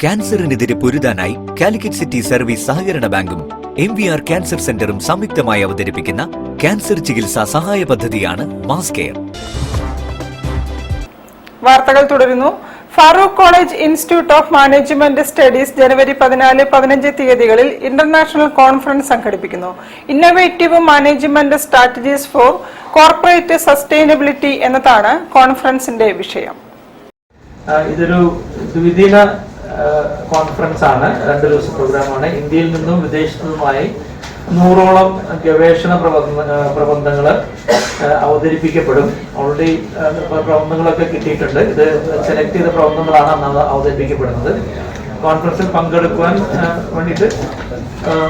ക്യാൻസറിനെതിരെ പൊരുതാനായി Calicut city service സഹകരണ ബാങ്കും MVR cancer സെന്ററും സംയുക്തമായി അവതരിപ്പിക്കുന്ന ക്യാൻസർ ചികിത്സാ സഹായ പദ്ധതിയാണ് മാസ് കെയർ. വാർത്തകൾ തുടരുന്നു. Farooq college institute of management studies ജനുവരി 14-15 തീയതികളിൽ ഇന്റർനാഷണൽ കോൺഫറൻസ് സംഘടിപ്പിക്കുന്നു. Innovative management strategies for corporate sustainability എന്നതാണ് കോൺഫറൻസിന്റെ വിഷയം. ഇതൊരു ദ്വിദിന കോൺഫറൻസ് ആണ്. 2 ദിവസ പ്രോഗ്രാമാണ്. ഇന്ത്യയിൽ നിന്നും വിദേശത്തു നിന്നുമായി 100ഓളം ഗവേഷണ പ്രബന്ധങ്ങൾ അവതരിപ്പിക്കപ്പെടും. ഓൾറെഡി പ്രബന്ധങ്ങളൊക്കെ കിട്ടിയിട്ടുണ്ട്. ഇത് സെലക്ട് ചെയ്ത പ്രബന്ധങ്ങളാണ് അന്ന് അവതരിപ്പിക്കപ്പെടുന്നത്. കോൺഫറൻസിൽ പങ്കെടുക്കുവാൻ വേണ്ടിയിട്ട്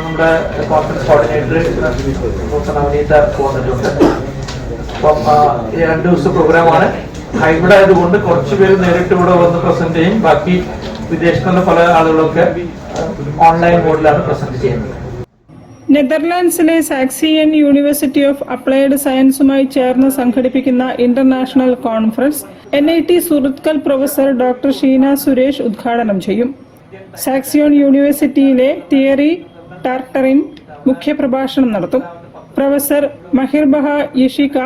നമ്മുടെ കോൺഫറൻസ് കോർഡിനേറ്റർ നവനീത പോന്നിട്ടുണ്ട്. അപ്പം 2 ദിവസ പ്രോഗ്രാമാണ്. ഹൈബ്രിഡ് ആയതുകൊണ്ട് കുറച്ചുപേര് നേരിട്ട് ഇവിടെ വന്ന് പ്രസന്റ് ചെയ്യും. ബാക്കി വിദേശത്തുള്ള പല ആളുകളൊക്കെ ഓൺലൈൻ മോഡിലാണ് പ്രസന്റ് ചെയ്യുന്നത്. നെതർലാൻഡ്സിലെ സാക്സിയൻ യൂണിവേഴ്സിറ്റി ഓഫ് അപ്ലൈഡ് സയൻസുമായി ചേർന്ന് സംഘടിപ്പിക്കുന്ന international conference NIT Surathkal professor doctor Sheena Suresh ഉദ്ഘാടനം ചെയ്യും. സാക്സിയോൺ യൂണിവേഴ്സിറ്റിയിലെ തിയറി ടാർട്ടറിൻ മുഖ്യപ്രഭാഷണം നടത്തും. പ്രൊഫസർ മഹിർബഹ യിഷിക,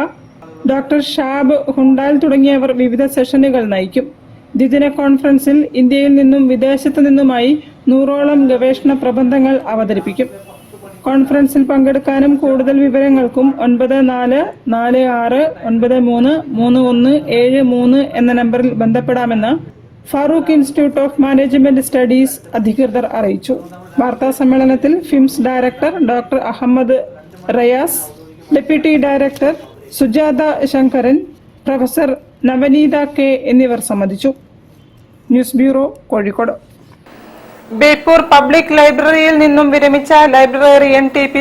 ഡോക്ടർ ഷാബ് ഹുണ്ടാൽ തുടങ്ങിയവർ വിവിധ സെഷനുകൾ നയിക്കും. ദ്വിദിന കോൺഫറൻസിൽ ഇന്ത്യയിൽ നിന്നും വിദേശത്തു നിന്നുമായി 100ഓളം ഗവേഷണ പ്രബന്ധങ്ങൾ അവതരിപ്പിക്കും. കോൺഫറൻസിൽ പങ്കെടുക്കാനും കൂടുതൽ വിവരങ്ങൾക്കും 9446933173 എന്ന നമ്പറിൽ ബന്ധപ്പെടാമെന്ന് Farooq institute of management studies അധികൃതർ അറിയിച്ചു. വാർത്താ സമ്മേളനത്തിൽ FIMS director doctor Ahammed Rayas, deputy director Sujatha Sankaran, professor Navaneetha K എന്നിവർ സംബന്ധിച്ചു. News bureau, Kozhikode. Beypore public ലൈബ്രറിയിൽ നിന്നും വിരമിച്ച ലൈബ്രറിയൻ TP